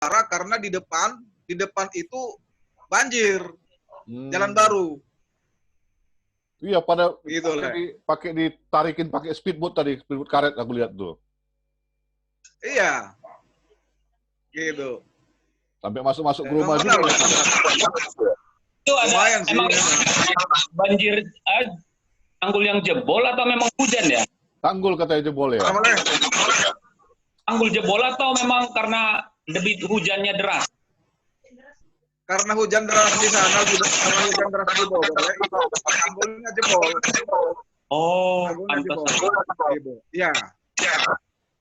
parah karena di depan itu banjir. Jalan baru. Iya, pada Gitu pakai ditarikin pakai speedboat tadi, speedboat karet aku lihat tuh. Iya. Gitu. Sampai masuk ke rumah juga. Itu ada lumayan sih. emang banjir tanggul yang jebol atau memang hujan ya? Tanggul katanya jebol ya. Tanggul jebol atau memang karena debit hujannya deras? Karena hujan deras di sana, karena hujan deras di Bogor, tanggulnya jebol. Oh, pantas. Iya.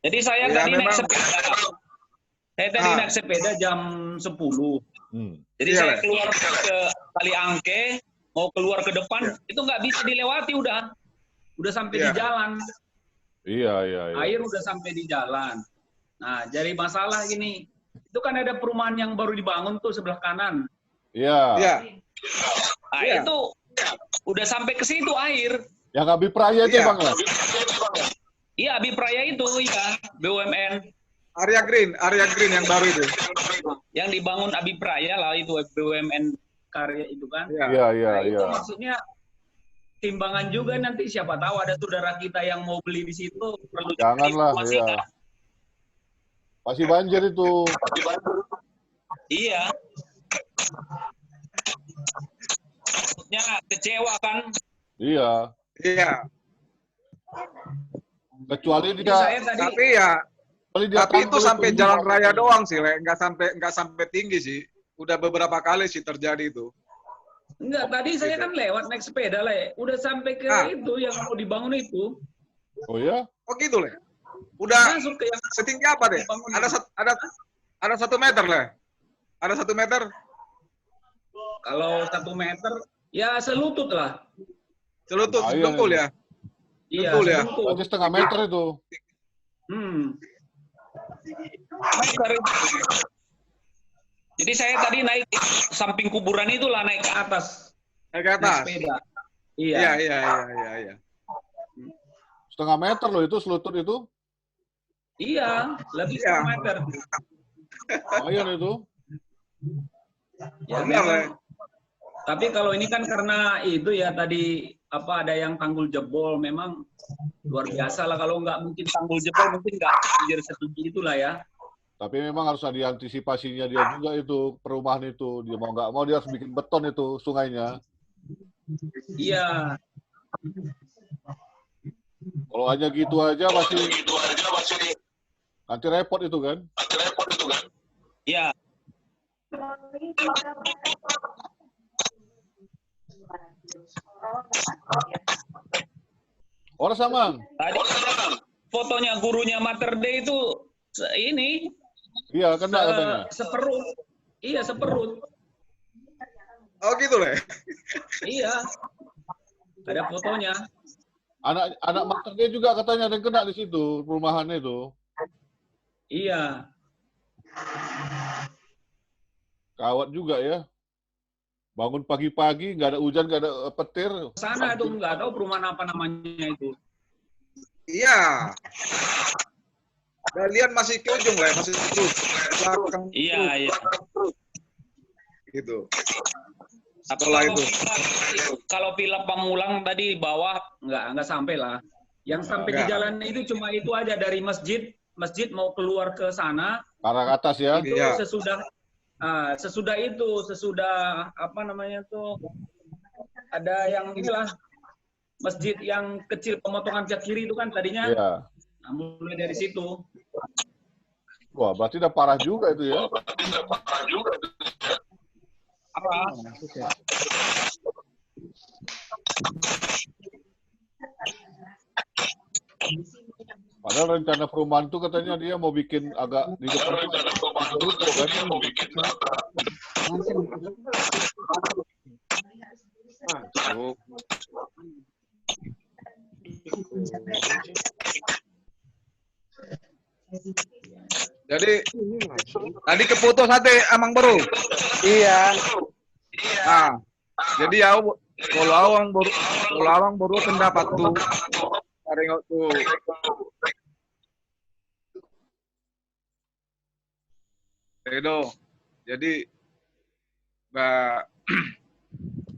Jadi saya tadi naik sepeda. Saya tadi naik sepeda jam 10. Jadi saya keluar ke Kali Angke, mau keluar ke depan, itu nggak bisa dilewati udah sampai di jalan. Iya. Air udah sampai di jalan. Nah, jadi masalah gini, itu kan ada perumahan yang baru dibangun tuh sebelah kanan. Iya. Nah, itu udah sampai ke situ air. Yang Abipraya itu Bang ya? Iya, Abipraya itu, ya, BUMN. Area Green yang baru itu. Yang dibangun Abipraya lah itu BUMN karya itu kan. Iya. Itu maksudnya timbangan juga nanti siapa tahu ada saudara kita yang mau beli di situ perlu. Janganlah, iya. Masih banjir itu. Iya. Maksudnya kecewa kan? Iya. Kecuali dia. Tapi itu sampai jalan raya doang sih, nggak sampai tinggi sih. Udah beberapa kali sih terjadi itu. Enggak, tadi saya kan lewat naik sepeda, Le. Udah sampai ke itu yang mau dibangun itu. Oh ya? Oh gitu, Le. Udah masuk ke yang setinggi apa deh? Ada 1 meter, Le. Ada 1 meter? Kalau 1 meter, ya selutut lah. Selutut, dengkul ya? Iya, dengkul ya? Berarti setengah meter itu. Jadi saya tadi naik samping kuburan itulah, naik ke atas. Naik ke atas? Sepeda. Iya. Setengah meter loh itu, selutut itu. Iya, lebih setengah meter. Lumayan itu. Ya, memang. Tapi kalau ini kan karena itu ya tadi ada yang tanggul jebol, memang luar biasa lah. Kalau nggak mungkin tanggul jebol mungkin nggak banjir setinggi itulah ya. Tapi memang harus ada diantisipasinya dia juga itu, perumahan itu. Dia mau nggak mau dia harus bikin beton itu sungainya. Iya. Kalau hanya gitu aja masih nanti repot itu kan? Iya. Orang sama. Tadi fotonya gurunya Mater Dei itu ini. Iya, kena katanya. Seperut. Iya, seperut. Oh gitu, Le. Iya. Ada fotonya. Anak Mater Dei juga katanya ada yang kena di situ, perumahannya itu. Iya. Kawat juga ya. Bangun pagi-pagi, nggak ada hujan, nggak ada petir. Sana itu nggak tahu perumahan apa namanya itu. Iya. Kalian masih ke ujung, Le. Masih ke ujung. Iya. Gitu. Setelah itu. Kalau Villa Pamulang tadi di bawah nggak sampai lah. Yang sampai di jalan itu cuma itu aja dari masjid mau keluar ke sana. Ke arah atas ya. Itu sesudah apa namanya tuh, ada yang inilah masjid yang kecil pemotongan ke kiri itu kan tadinya. Iya. Nah, mulai dari situ. Wah, berarti udah parah juga itu ya. Apa? Padahal rencana perumahan itu katanya dia mau bikin agak di depan ruko kan. Jadi tadi keputus hati Amang Baru. Iya. Nah, jadi kalau awang baru pendapat tuh. Taringok tuh. Edo. Jadi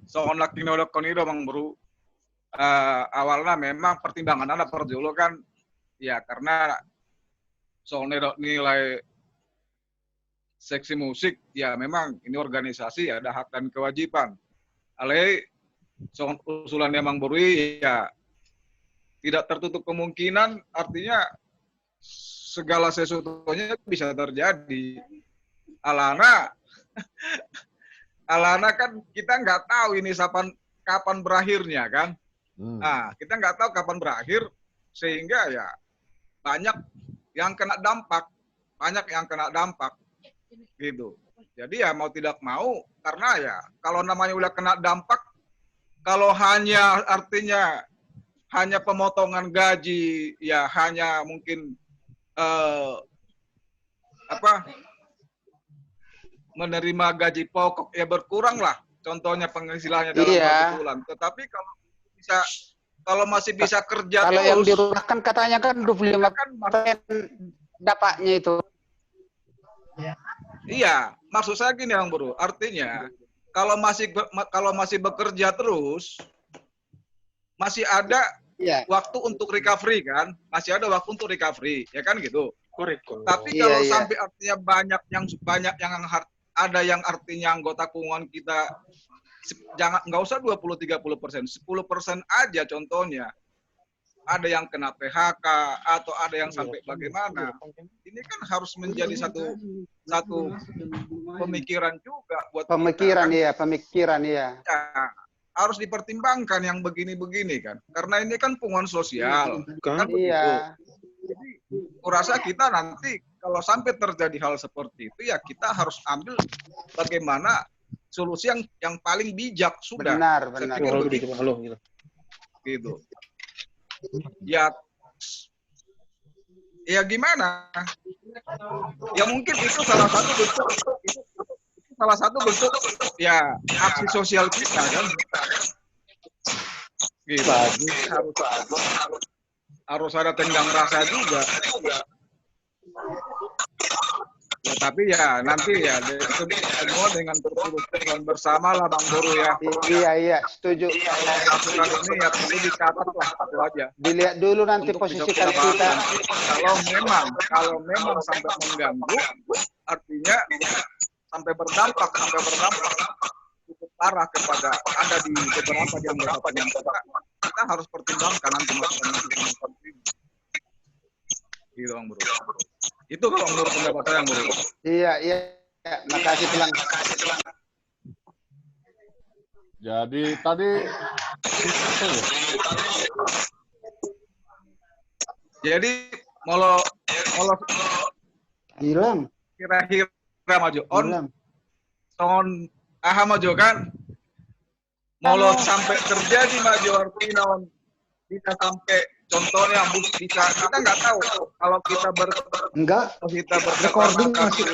soal laki nolak konido Bang Bro. Awalnya memang pertimbangan ada perjolo kan ya karena soal nilai seksi musik ya memang ini organisasi ada hak dan kewajiban. Ale soal usulan yang Bang Bro ya tidak tertutup kemungkinan artinya segala sesuatunya bisa terjadi. Alana kan kita nggak tahu ini kapan berakhirnya kan. Nah, kita nggak tahu kapan berakhir sehingga ya banyak yang kena dampak gitu. Jadi ya mau tidak mau karena ya kalau namanya udah kena dampak, kalau hanya artinya hanya pemotongan gaji ya hanya mungkin menerima gaji pokok ya berkurang lah. Contohnya penghasilannya dalam satu bulan. Tetapi kalau masih bisa kerja kalau terus, yang dirumahkan katanya kan 25% dapatnya itu. Iya, maksud saya gini Bang Bro. Artinya kalau masih bekerja terus masih ada waktu untuk recovery kan? Masih ada waktu untuk recovery, ya kan gitu. Korek. Tapi kalau sampai artinya banyak yang ada yang artinya anggota keuangan kita nggak usah 20-30%, 10% aja contohnya. Ada yang kena PHK atau ada yang sampai bagaimana. Ini kan harus menjadi satu pemikiran juga buat pemikiran kita, kan? Pemikiran ya. Harus dipertimbangkan yang begini-begini kan. Karena ini kan pungutan sosial. Kan iya. Jadi, kurasa kita nanti kalau sampai terjadi hal seperti itu ya kita harus ambil bagaimana solusi yang paling bijak sudah. Benar. Gitu. Ya gimana? Ya mungkin itu salah satu bentuk ya aksi sosial kita kan. Gitu. Harus ada tenggang rasa juga. Ya, tapi ya nanti ya itu semua dengan keputusan bersama lah Bang Bro ya. Iya, setuju. Aturan ini ya perlu dicatat lah itu aja. Dilihat dulu nanti posisikan kita. Kalau memang sampai mengganggu, artinya sampai berdampak cukup parah kepada Anda di beberapa di anggota kita harus pertimbangkan nanti masalah seperti ini. Gitu Bang Bro. Itu kalau menurut pendapat saya, Bro. Iya. Makasih Pelang. Jadi tadi kalau hilang. Kira-kira maju on maju kan? Mau sampai terjadi maju artinya bisa sampai contohnya bisa kita nggak tahu kalau kita recording masih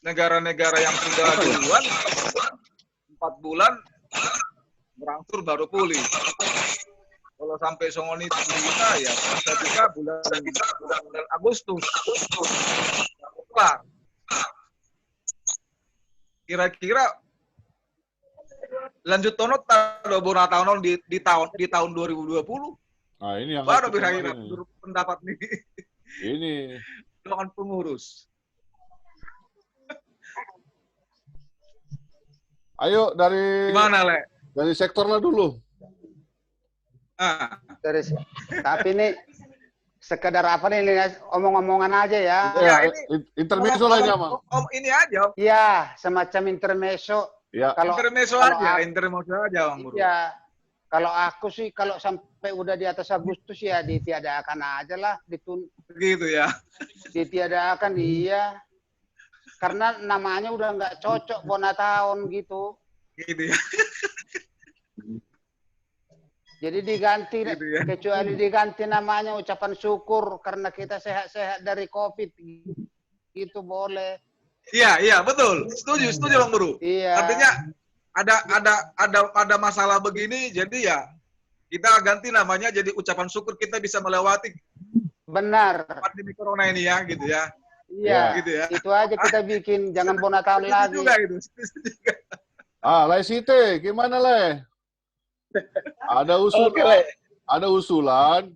negara-negara yang sudah duluan 4 bulan berangsur baru pulih. Kalau sampai songoni kita ya bisa juga bulan Agustus kelar. Kira-kira lanjut tahun di tahun 2020. Nah, ini yang baru berakhir pendapat nih. Ini dengan pengurus. Ayo dari gimana, Le? Dari sektor lah dulu. Tapi ini sekedar apa nih omong-omongan aja ya. Ya, intermezzo lah ini, Bang. Ini aja. Iya, semacam intermezzo. Ya. Intermezzo aja, Bang Bro. Iya. Kalau aku sih kalau sampai udah di atas Agustus ya ditiadakan aja lah, begitu ya. Ditiadakan iya. Karena namanya udah nggak cocok bona tahun gitu. Gitu ya. Jadi diganti, gitu ya. kecuali diganti namanya ucapan syukur karena kita sehat-sehat dari COVID. Gitu boleh. Iya, betul. Setuju Bang Bro. Iya. Artinya ada masalah begini, jadi ya kita ganti namanya jadi ucapan syukur kita bisa melewati benar pandemi corona ini ya, gitu ya. Iya, gitu ya. itu aja kita bikin, jangan bona tahun lagi. Juga gitu. Le Site, gimana Le? Ada usulan, ada usulan.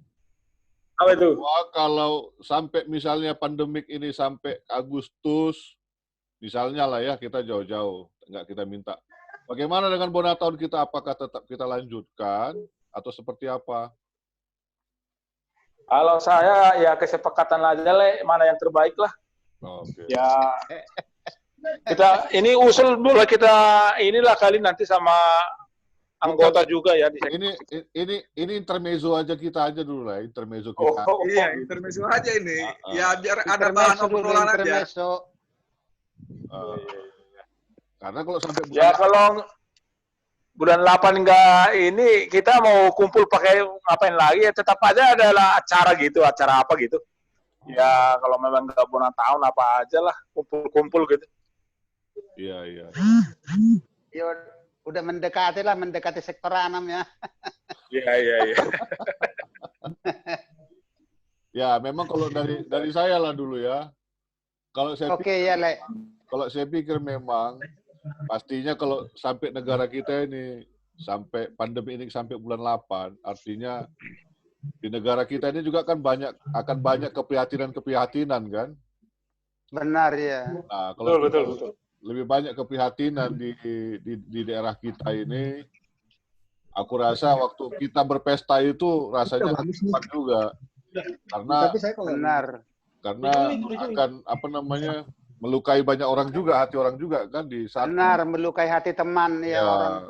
Apa itu? Bahwa kalau sampai misalnya pandemik ini sampai Agustus, misalnya lah ya, kita jauh-jauh, nggak kita minta. Bagaimana dengan bona tahun kita? Apakah tetap kita lanjutkan atau seperti apa? Kalau saya ya kesepakatan aja Le, mana yang terbaik lah. Oke. Ya kita ini usul boleh kita inilah kali nanti sama anggota juga ya di ini intermezzo aja kita aja dulu lah, intermezzo kita. Iya, intermezzo aja ini. Ya biar ada bahan obrolan aja. Karena kalau sampai bulan ya kalau bulan 8 enggak ini kita mau kumpul pakai ngapain lagi ya tetap aja adalah acara gitu, acara apa gitu. Ya kalau memang nggak bona tahun apa aja lah kumpul-kumpul gitu. Iya. Ya udah mendekati sektor 6 ya. Iya. Ya memang kalau dari saya lah dulu ya. Kalau saya kalau saya pikir memang pastinya kalau sampai negara kita ini sampai pandemi ini sampai bulan 8, artinya di negara kita ini juga kan akan banyak keprihatinan kan? Benar ya. Nah, kalau betul. Lebih banyak keprihatinan di daerah kita ini, aku rasa waktu kita berpesta itu rasanya tepat juga, karena akan melukai banyak orang juga, hati orang juga kan di saat melukai hati teman ya orang.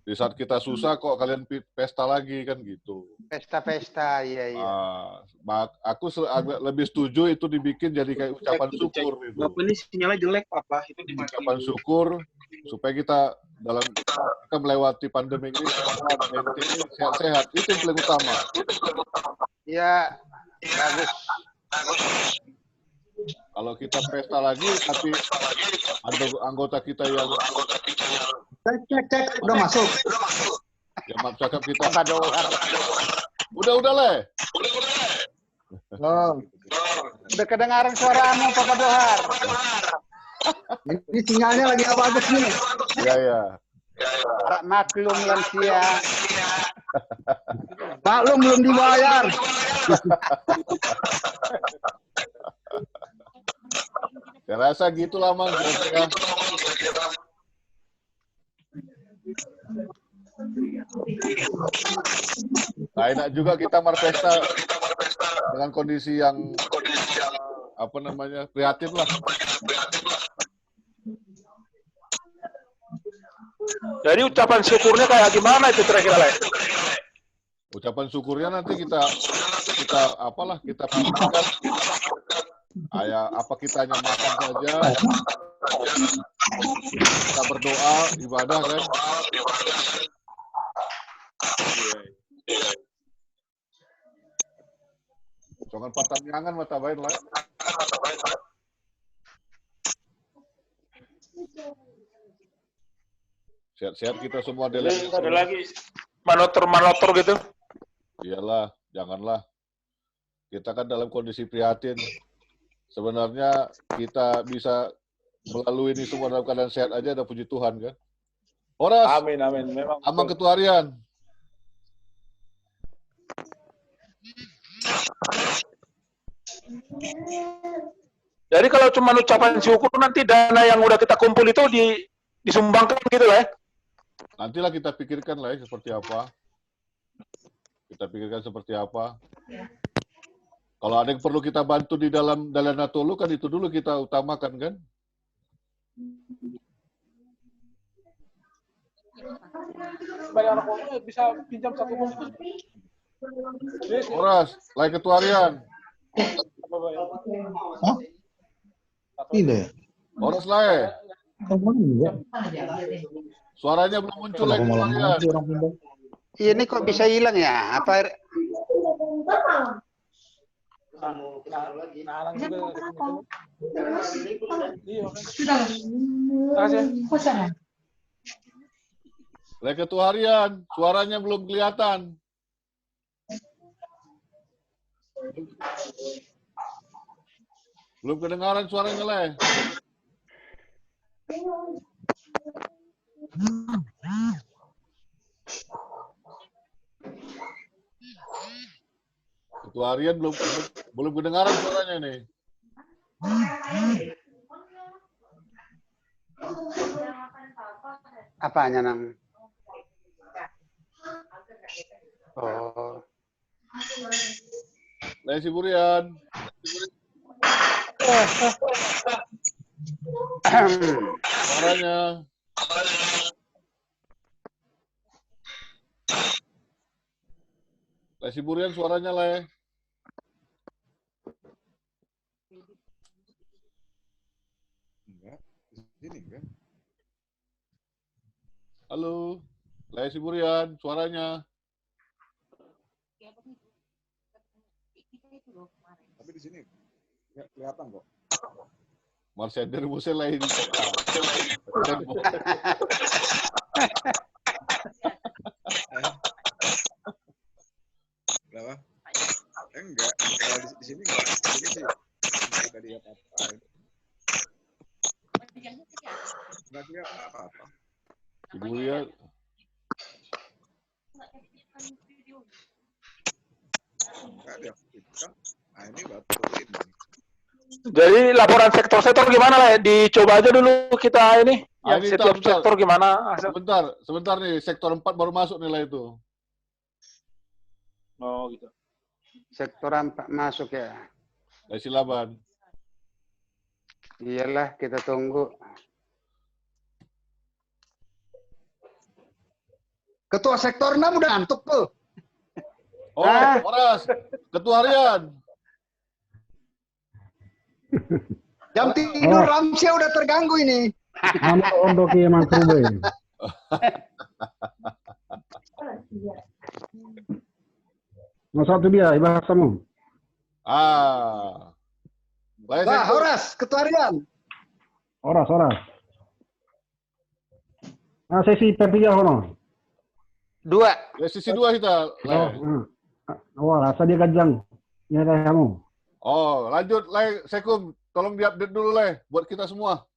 Di saat kita susah kok kalian pesta lagi kan gitu. Pesta, iya. Aku lebih setuju itu dibikin jadi kayak ucapan syukur itu. Bapak ini sinyalnya jelek, Papa. Itu ucapan syukur supaya kita melewati pandemi ini sehat-sehat. Itu yang paling utama. Iya, bagus. Kalau kita pesta lagi, tapi ada anggota kita yang cek udah masuk. Ya maaf cakap kita. Udah Le. Udah kedengaran suaramu Papa Dohar. Ini sinyalnya lagi nggak bagus nih. Iya. Maklum lansia. Maklum belum dibayar. Ya rasa gitulah Mang. Nah, enak juga kita berpesta dengan kondisi yang prihatin lah. Jadi ucapan syukurnya kayak gimana itu kira-kira, Le? Ucapan syukurnya nanti kita pikirkan. Apa kita hanya makan saja, kita berdoa, ibadah kan. Jangan patah nyangan mata baik lah. Sehat-sehat kita semua delegasi. Ada lagi manotor gitu. Iyalah, janganlah. Kita kan dalam kondisi prihatin. Sebenarnya kita bisa melalui ini semua dalam keadaan sehat aja, ada puji Tuhan kan. Horas. Amin. Memang. Amang Ketua Harian. Jadi kalau cuma ucapan syukur nanti dana yang udah kita kumpul itu disumbangkan gitu lah ya? Nantilah kita pikirkan lah ya seperti apa. Kalau ada yang perlu kita bantu di dalam Dana Tolu kan itu dulu kita utamakan kan. Bayar pokoknya bisa pinjam 1 bus. Horas, Lai Ketua Harian. Ini. Horas Lai. Suaranya belum muncul Lai Ketua Harian. Ini kok bisa hilang ya? Apa? Lai Ketua Harian, suaranya belum kelihatan. Belum kedengaran suaranya, Le. Ketua harian belum kedengaran suaranya nih. Apanya, Nang? Oh. Le Siburian. Suaranya. Le Siburian suaranya, Le. Enggak. Di sini enggak. Halo. Le Siburian suaranya. Tapi di sini kelihatan kok. Marsender Musel lain. Kenapa? Enggak. Kalau di sini enggak. Di sini sih enggak dia apa-apa. Enggak dia apa-apa. Ibu lihat. Enggak dia. Nah, ini baru ini. Jadi laporan sektor-sektor gimana lah? Dicoba aja dulu kita ini. Yang Ini setiap sektor gimana? Sebentar nih, sektor 4 baru masuk nilai itu. Oh gitu. Sektor 4 masuk ya. Silaban. Iyalah, kita tunggu. Ketua sektor 6 udah antuk tuh. Oh, Horas, ketua harian. Jam tidur Ramsya udah terganggu ini. Ando ke Mas Ruben. Mas satu dia ibahasamu. Bah, Horas, ketua harian. Horas. Nah, sesi pertiga hono. 2. Ya, sisi 2 kita. Rasa dia gajang. Ya kamu. Oh, lanjut, Le. Sekum. Tolong diupdate dulu, Le. Buat kita semua.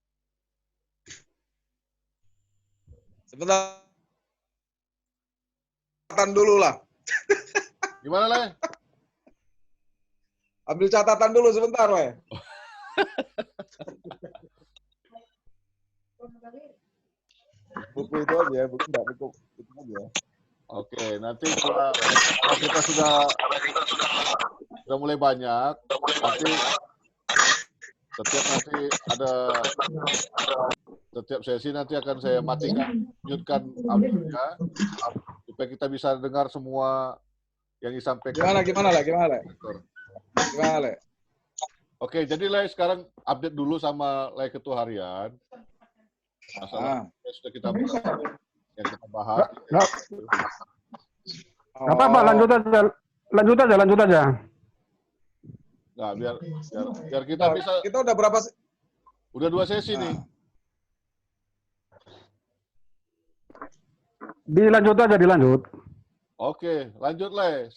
Sebentar. Catatan dulu lah. Gimana, Le? Ambil catatan dulu sebentar, Le. Buku itu aja, buku enggak buku itu aja. Oke, nanti kalau kita sudah mulai banyak, nanti setiap sesi nanti akan saya matikan, mute-kan audionya supaya kita bisa dengar semua yang disampaikan. Gimana, Le? Oke, jadi Le sekarang update dulu sama Le ketua harian. Masalah yang sudah kita bahas. Nggak apa-apa, lanjut aja. Nah, biar kita bisa. Kita udah berapa? Udah 2 sesi nih. Dilanjut. Oke, lanjut Le.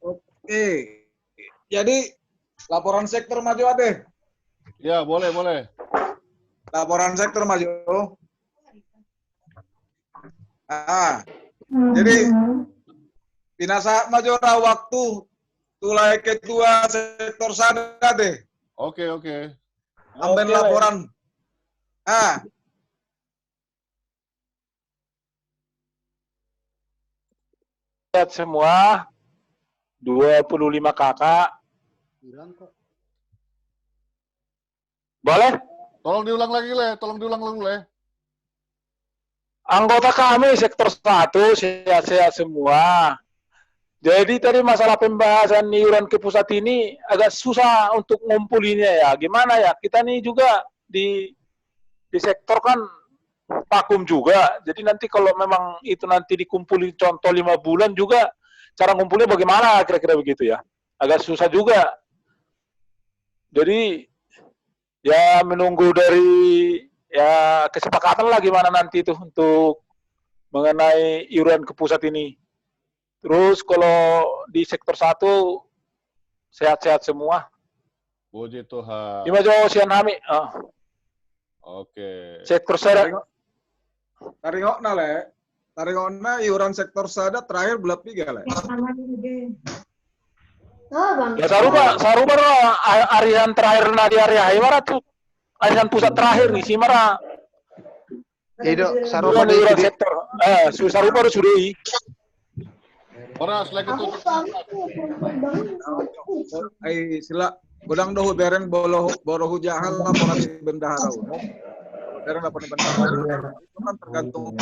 Oke. Jadi laporan sektor maju Ade. Ya, boleh. Laporan sektor maju. Jadi Pinasa Majora waktu tulai ketua sektor sana deh. Oke. Ambil laporan. Lihat semua 25 kakak. Boleh? Tolong diulang lagi, Le. Anggota kami sektor 1 sehat-sehat semua. Jadi tadi masalah pembahasan iuran ke pusat ini agak susah untuk ngumpulinnya ya. Gimana ya? Kita nih juga di sektor kan vakum juga. Jadi nanti kalau memang itu nanti dikumpulin contoh 5 bulan juga, cara ngumpulnya bagaimana kira-kira begitu ya. Agak susah juga. Jadi ya menunggu dari ya kesepakatan lah gimana nanti itu untuk mengenai iuran ke pusat ini. Terus kalau di sektor 1 Sehat-sehat semua. Puji Tuhan. Ima jo sian hami. Oke. Sektor sada. Taringokna iuran sektor sada terakhir bulan 3 le. Ya saruba arian terakhir na di area Haimara tuh. Arian pusat terakhir nih si Mara. Itu saruba di iuran sektor. Saruba sudah. Orang selek itu. Ai sila godang dohu beren borohu jahal laporan di bendahara umum. Beren laporan di bendahara. Itu kan tergantung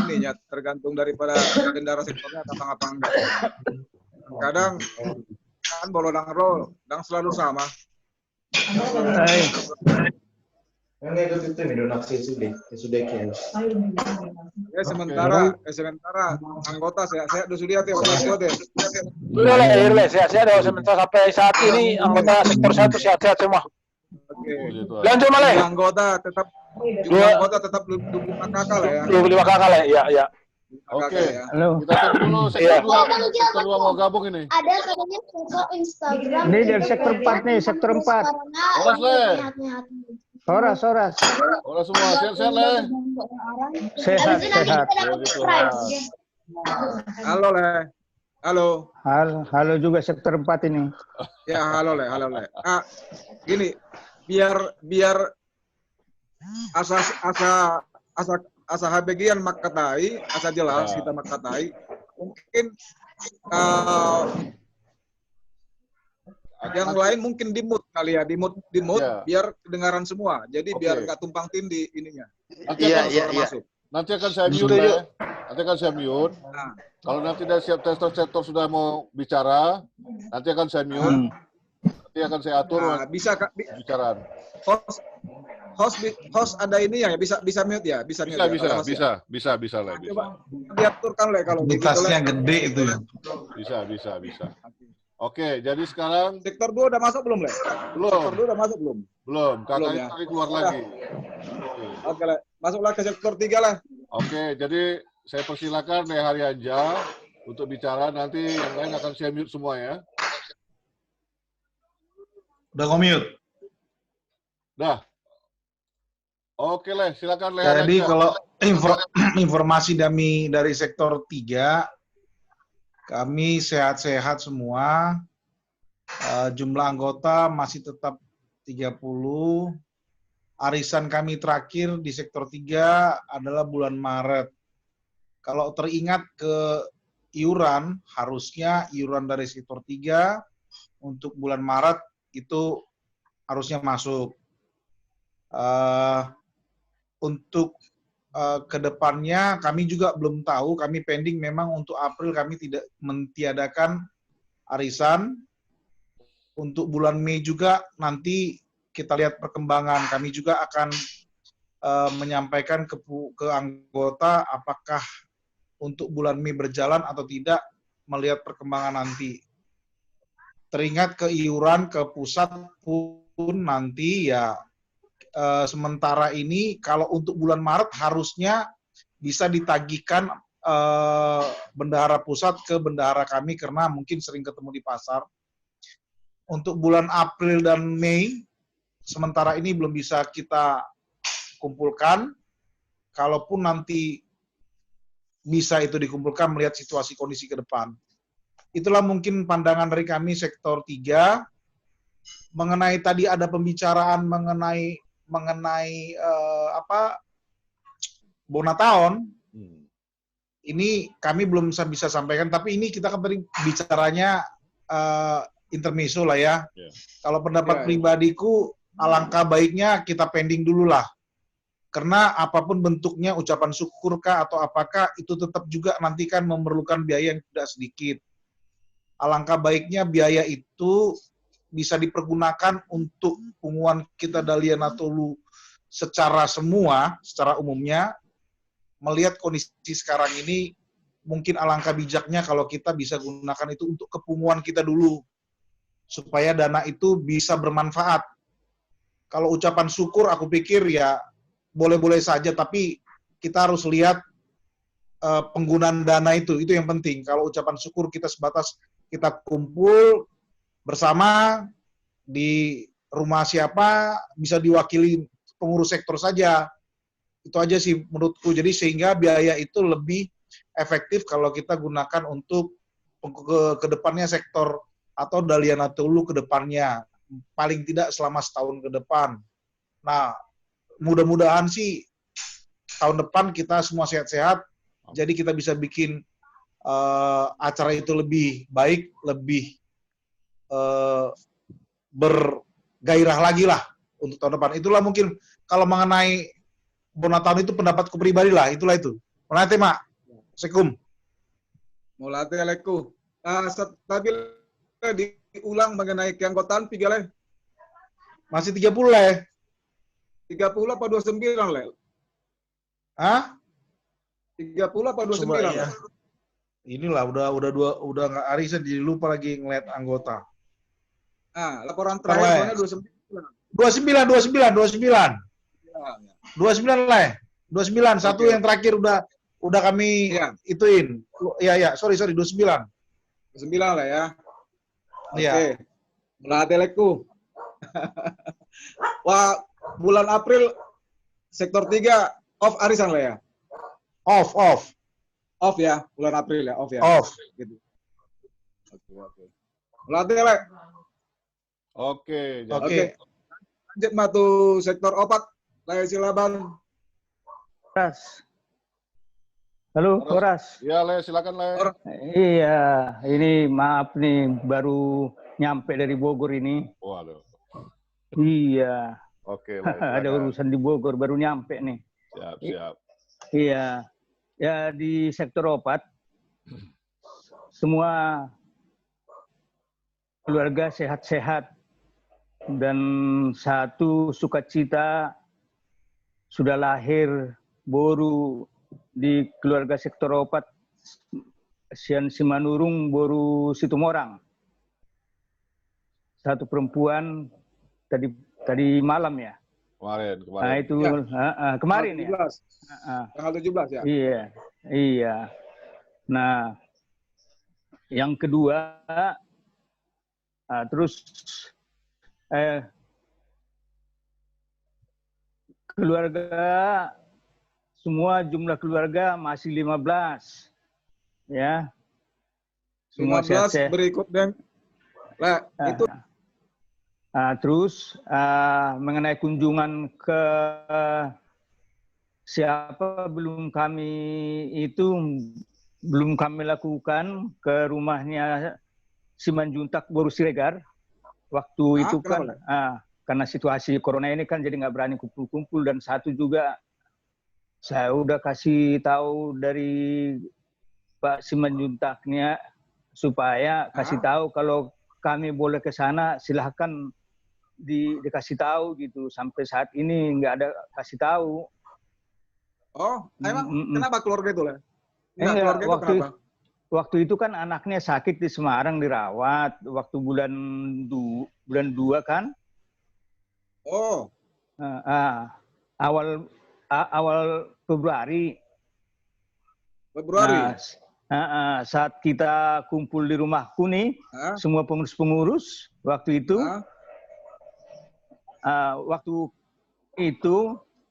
ininya, tergantung daripada bendahara sektornya apa enggak. Kadang kan bolodang roll, dan selalu sama. Sementara anggota saya sudah deh. Sudah sehat sementara sampai saat ini anggota sektor 1 sehat-sehat semua. Oke. Lanjut malah. Anggota tetap 25 kakak lah ya. 25 kakak lah, ya. Oke. Halo. Kita tunggu dulu sektor 2 mau gabung ini. Ada katanya foto Instagram. Ini dari sektor 4 nih, sektor 4. Oras le. Soras. Oras semua sehat-sehat le. Sehat. Halo le. Halo. Halo juga sektor 4 ini. Ya halo le. Gini, biar asa bagian makatai, asa jelas kita makatai. Mungkin yang lain mungkin di mute kali ya, di mute biar kedengaran semua. Jadi biar nggak tumpang tindih ininya. Iya. Nanti akan saya mute ya. Nanti akan saya mute. Nah. Kalau nanti dari siap sektor sudah mau bicara, nanti akan saya mute. Nanti akan saya atur bisa Kak, bicaraan. Host ada ini ya, bisa mute ya, bisa mute. Bisa lah. Coba diaturkan le kalau tasnya gede itu ya. Bisa. Oke, jadi sekarang sektor 2 udah masuk belum le? Sektor 2 udah masuk belum? Belum, kakak ya? tadi keluar lagi. Oke le, masuklah ke sektor 3 lah. Oke, jadi saya persilakan Le Haryanja untuk bicara, nanti yang lain akan saya mute semua ya. Udah mute. Dah. Oke Le, silakan Le Haryanja. Jadi kalau informasi dari sektor 3, kami sehat-sehat semua. Jumlah anggota masih tetap 30. Arisan kami terakhir di sektor 3 adalah bulan Maret. Kalau teringat ke iuran, harusnya iuran dari sektor 3 untuk bulan Maret itu harusnya masuk. Untuk kedepannya kami juga belum tahu, kami pending memang untuk April kami tidak mentiadakan arisan. Untuk bulan Mei juga nanti kita lihat perkembangan. Kami juga akan menyampaikan ke anggota apakah untuk bulan Mei berjalan atau tidak, melihat perkembangan nanti. Teringat ke iuran ke pusat pun nanti ya sementara ini kalau untuk bulan Maret harusnya bisa ditagihkan bendahara pusat ke bendahara kami karena mungkin sering ketemu di pasar. Untuk bulan April dan Mei sementara ini belum bisa kita kumpulkan. Kalaupun nanti bisa itu dikumpulkan melihat situasi kondisi ke depan. Itulah mungkin pandangan dari kami sektor 3. Mengenai tadi ada pembicaraan mengenai Bonataon, ini kami belum bisa sampaikan, tapi ini kita kan tadi bicaranya intermezzo lah ya. Kalau pendapat pribadiku, alangkah baiknya kita pending dulu lah. Karena apapun bentuknya, ucapan syukur kah atau apakah, itu tetap juga nanti kan memerlukan biaya yang tidak sedikit. Alangkah baiknya biaya itu bisa dipergunakan untuk punguan kita Dahlia Natolu secara umumnya, melihat kondisi sekarang ini, mungkin alangkah bijaknya kalau kita bisa gunakan itu untuk kepunguan kita dulu, supaya dana itu bisa bermanfaat. Kalau ucapan syukur, aku pikir ya boleh-boleh saja, tapi kita harus lihat penggunaan dana itu yang penting. Kalau ucapan syukur kita sebatas kita kumpul, bersama di rumah siapa bisa diwakili pengurus sektor saja. Itu aja sih menurutku. Jadi sehingga biaya itu lebih efektif kalau kita gunakan untuk ke depannya sektor atau Daliana Tolu ke depannya. Paling tidak selama setahun ke depan. Nah, mudah-mudahan sih tahun depan kita semua sehat-sehat, jadi kita bisa bikin acara itu lebih baik, lebih bergairah lagi lah untuk tahun depan. Itulah mungkin kalau mengenai Bonataun itu pendapatku pribadi lah, itulah itu. Mulate, Mak. Assalamualaikum. Mulate, Aleku. Tadi diulang mengenai keanggotaan tiga le. Masih 30 le. 30 apa 29 le? Hah? 30 apa 29 ya. Inilah udah nggak arisan jadi lupa lagi ngeliat anggota. Laporan terakhir 29 le. 29 satu yang terakhir udah kami ituin. Ya, sorry 29. 29 lah ya. Iya. Oke. Mulate leku. Wah, bulan April sektor 3 off arisan lah ya. Off ya, bulan April ya, off ya. Off. Gitu. Oke. Mulate le. Oke. Lanjut matu sektor 4. Lai silaban. Horas. Halo, Horas. Iya, Le, silakan, Le. Iya, ini maaf nih baru nyampe dari Bogor ini. Waduh. Iya. Oke, Le. Ada urusan di Bogor baru nyampe nih. Siap. Iya. Ya di sektor 4 semua keluarga sehat-sehat dan satu sukacita sudah lahir baru di keluarga sektor 4 Sian Simanurung baru Situmorang. Satu perempuan tadi malam ya. Kemarin. Nah itu ya. Kemarin ya. Tanggal 17 ya. Iya. Nah yang kedua terus keluarga semua jumlah keluarga masih 15 ya. Semua 15 sehat. Berikut dan itu terus mengenai kunjungan ke siapa belum kami lakukan ke rumahnya Simanjuntak Boru Siregar waktu itu kan karena situasi corona ini kan jadi nggak berani kumpul-kumpul, dan satu juga saya udah kasih tahu dari Pak Simanjuntaknya supaya kasih tahu kalau kami boleh ke sana silahkan dikasih tahu gitu. Sampai saat ini nggak ada kasih tahu. Oh, emang kenapa keluarga itu lah? Keluarga itu kenapa? Waktu itu kan anaknya sakit di Semarang dirawat waktu bulan 2 kan. Oh. Awal Februari. Saat kita kumpul di rumahku nih, semua pengurus-pengurus waktu itu,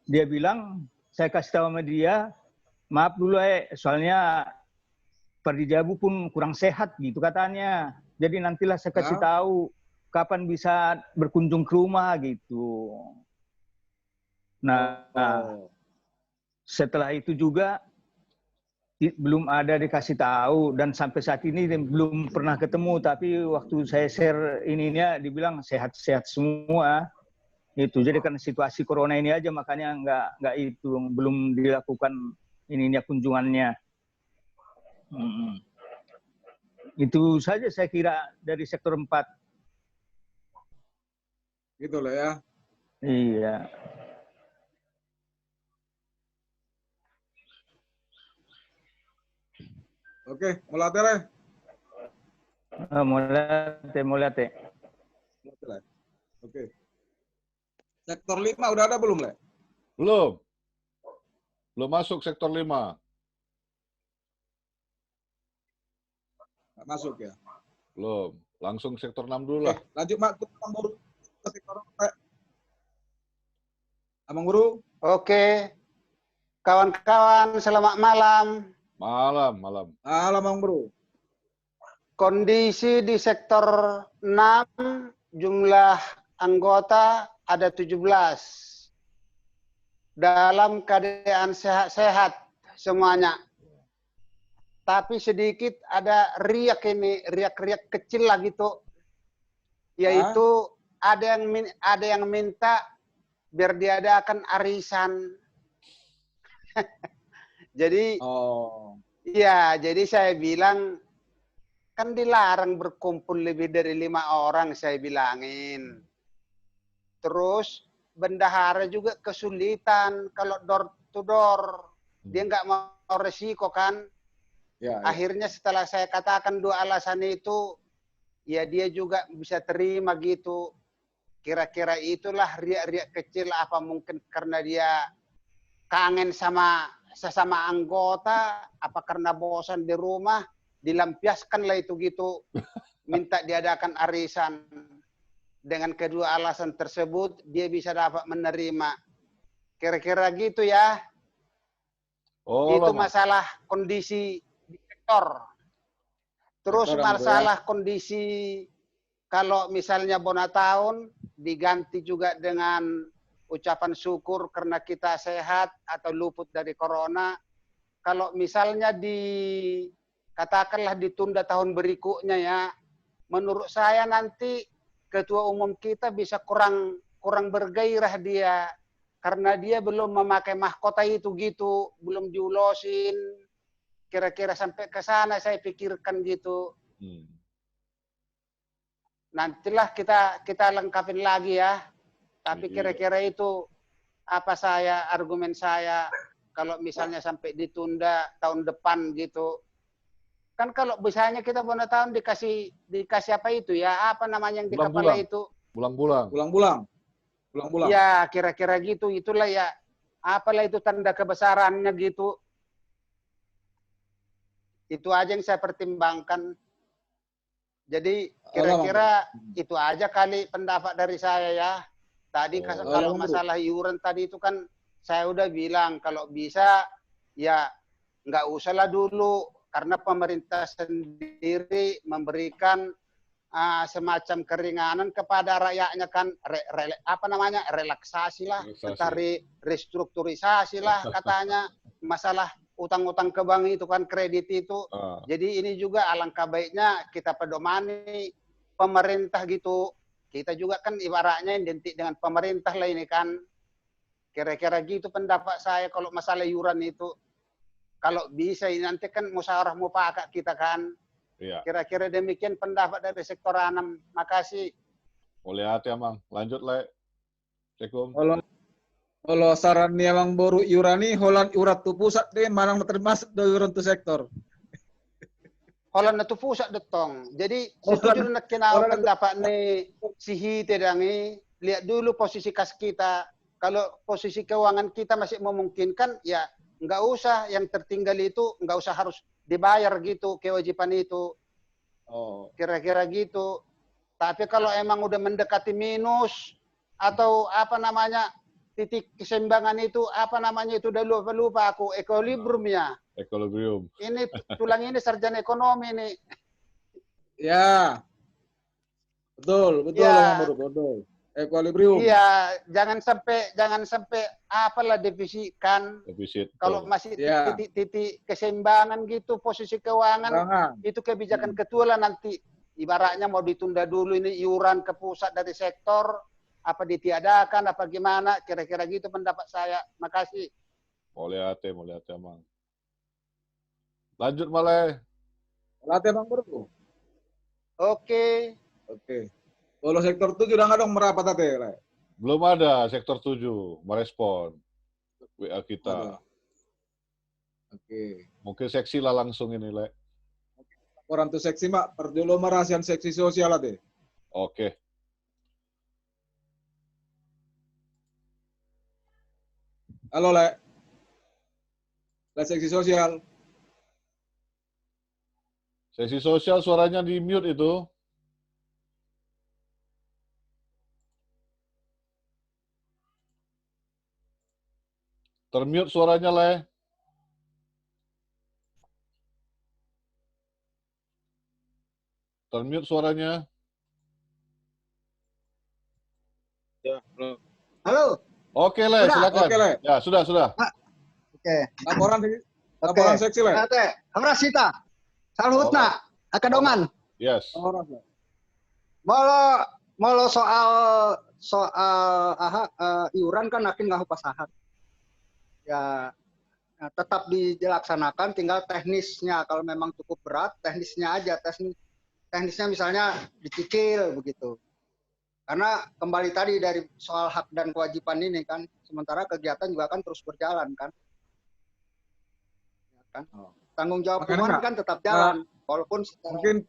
dia bilang, saya kasih tahu sama dia, maaf dulu soalnya Pardi Jabu pun kurang sehat gitu katanya. Jadi nantilah saya kasih tahu kapan bisa berkunjung ke rumah gitu. Nah, setelah itu juga belum ada dikasih tahu, dan sampai saat ini belum pernah ketemu. Tapi waktu saya share ininya dibilang sehat-sehat semua. Itu jadi karena situasi corona ini aja makanya nggak itu belum dilakukan ininya kunjungannya. Itu saja saya kira dari sektor 4. Gitu lah ya. Iya. Oke, mulate le. Mulate. Oke. Sektor 5 udah ada belum, Le? Belum. Belum masuk sektor 5. Nggak masuk ya? Belum. Langsung sektor 6 dulu lah. Lanjut Mak, Abang Buru. Sektor Abang Buru. Oke. Kawan-kawan, selamat malam. Malam. Malam, Bang Bro. Kondisi di sektor 6, jumlah anggota ada 17. Dalam keadaan sehat-sehat semuanya. Tapi sedikit ada riak kecil lah gitu. Yaitu ada yang minta biar diadakan arisan. Jadi, jadi saya bilang, kan dilarang berkumpul lebih dari 5 orang, saya bilangin. Terus, bendahara juga kesulitan kalau door to door. Dia nggak mau resiko kan. Akhirnya setelah saya katakan 2 alasan itu, ya dia juga bisa terima gitu. Kira-kira itulah riak-riak kecil, apa mungkin karena dia kangen sama sesama anggota, apa karena bosan di rumah, dilampiaskanlah itu gitu, minta diadakan arisan. Dengan kedua alasan tersebut, dia bisa dapat menerima. Kira-kira gitu ya. Itu masalah kondisi di sektor. Terus masalah kondisi kalau misalnya bona tahun, diganti juga dengan ucapan syukur karena kita sehat atau luput dari corona. Kalau misalnya katakanlah ditunda tahun berikutnya ya, menurut saya nanti ketua umum kita bisa kurang bergairah dia karena dia belum memakai mahkota itu gitu, belum diulosin. Kira-kira sampai ke sana saya pikirkan gitu. Nantilah kita lengkapin lagi ya. Tapi kira-kira itu argumen saya kalau misalnya sampai ditunda tahun depan gitu. Kan kalau misalnya kita bona tahun dikasih apa itu ya, apa namanya yang di kepala itu? Bulang-bulang. Ya, kira-kira gitu. Itulah ya, apalah itu tanda kebesarannya gitu. Itu aja yang saya pertimbangkan. Jadi kira-kira itu aja kali pendapat dari saya ya. Tadi kalau masalah iuran tadi itu kan saya udah bilang kalau bisa ya nggak usahlah dulu karena pemerintah sendiri memberikan semacam keringanan kepada rakyatnya kan relaksasi lah, restrukturisasi lah katanya masalah utang-utang ke bank itu kan kredit itu. Jadi ini juga alangkah baiknya kita pedomani pemerintah gitu. Kita juga kan ibaratnya identik dengan pemerintah lah ini kan. Kira-kira gitu pendapat saya kalau masalah iuran itu. Kalau bisa ini nanti kan musyawarah mufakat kita kan. Kira-kira demikian pendapat dari sektor 6. Makasih. Boleh hati Amang. Lanjut Le. Assalamualaikum. Kalau saran ni Amang Boru iurani holan urat tu pusat deh manang termasuk dari iuran tu sektor. Holan itu pusat detong. Jadi setuju nak kenal pendapat ni sihi tedangi. Lihat dulu posisi kas kita. Kalau posisi keuangan kita masih memungkinkan, ya nggak usah yang tertinggal itu nggak usah harus dibayar gitu kewajiban itu. Kira-kira gitu. Tapi kalau emang udah mendekati minus atau apa namanya titik keseimbangan itu apa namanya itu udah lupa aku equilibrium ya. Equilibrium. Ini tulang ini sarjana ekonomi nih. Ya. Betul ya. Betul. Equilibrium. Iya, jangan sampai apalah defisit. Kalau masih titik keseimbangan gitu posisi keuangan itu kebijakan ketua lah nanti. Ibaratnya mau ditunda dulu ini iuran ke pusat dari sektor apa ditiadakan apa gimana kira-kira gitu pendapat saya. Makasih. Boleh hati Amang. Lanjut Malay. Latih Bang Bro. Oke. Kalau sektor 7 udah nggak dong merapat tadi, Le? Belum ada sektor 7 merespon WA kita. Mungkin seksi lah langsung ini, Le. Orang tuh seksi mak, perjolo merahasian seksi sosial tadi. Oke. Halo, Le. Le seksi sosial. Seksi sosial suaranya di mute itu. Termute suaranya, Le. Termute suaranya. Ya, belum. Halo. Oke, Le, silakan. Oke, Le. Ya, sudah. Oke. Laporan seksi, Le. Ate, Hamrasita. Salhutna, Akadongan. Yes. Molo soal iuran kan akin nggak pasahan. Ya, tetap dilaksanakan, tinggal teknisnya kalau memang cukup berat, teknisnya aja, teknisnya misalnya dicicil begitu. Karena kembali tadi dari soal hak dan kewajiban ini kan, sementara kegiatan juga kan terus berjalan kan. Ya kan? Tanggung jawab hukuman kan tetap jalan, walaupun mungkin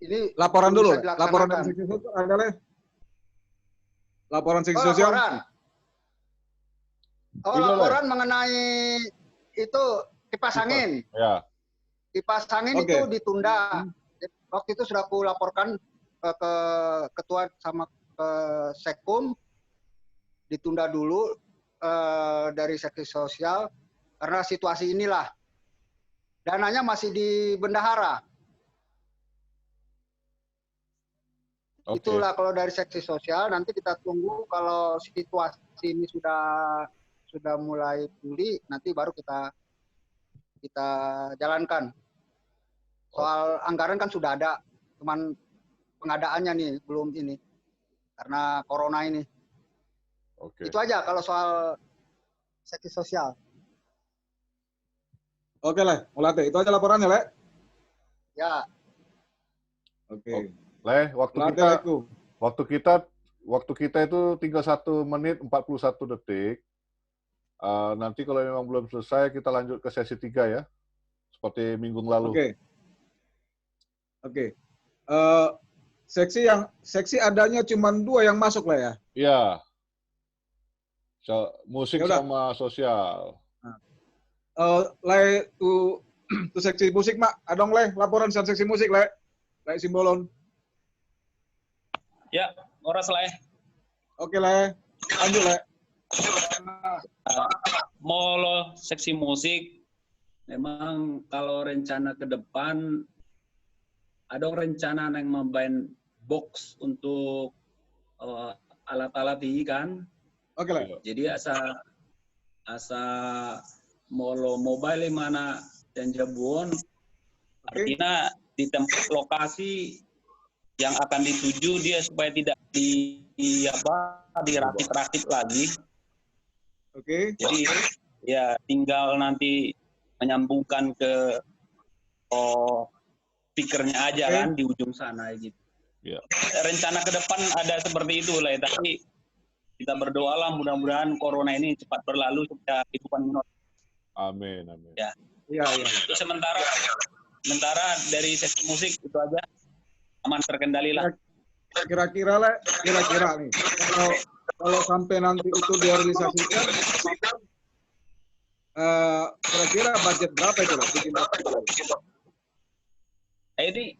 ini laporan dulu, laporan dari seksi sosial ada, Le. Laporan seksi sosial. Laporan mengenai itu kipas angin. Ya. Kipas angin itu ditunda. Waktu itu sudah aku laporkan ke ketua sama ke Sekum, ditunda dulu dari seksi sosial karena situasi inilah. Dananya masih di bendahara. Itulah kalau dari seksi sosial, nanti kita tunggu kalau situasi ini sudah mulai pulih, nanti baru kita jalankan. Soal anggaran kan sudah ada, cuman pengadaannya nih belum ini karena corona ini. Itu aja kalau soal seksi sosial. Oke, Le. Mulate, itu aja laporannya, Le. Ya. Oke. Le, waktu kita itu tinggal 1 menit 41 detik. Nanti kalau memang belum selesai, kita lanjut ke sesi 3 ya. Seperti minggu lalu. Oke. Seksi adanya cuma 2 yang masuk lah ya? Iya. Musik sama sosial. Le, tu seksi musik, Mak. Adong, Le. Laporan seksi musik, Le. Le Simbolon. Ya, oras, Le. Oke, Le. Lanjut, Le. Molo seksi musik, memang kalau rencana ke depan, ada rencana yang membain box untuk alat-alat ini kan. Oke, Le. Jadi asa molo mobile mana dan Jabuon, artinya di tempat lokasi yang akan dituju dia supaya tidak dirakit-rakit lagi. Oke. Jadi ya tinggal nanti menyambungkan ke speakernya aja kan di ujung sana gitu. Yeah. Rencana ke depan ada seperti itu lah, tapi kita berdoalah mudah-mudahan corona ini cepat berlalu supaya kehidupan normal. Amin. Ya. Iya. Itu sementara dari sesi musik itu aja aman terkendali lah. Kira-kira nih, kalau sampai nanti itu direalisasikan, kira-kira budget berapa itu lah? Ini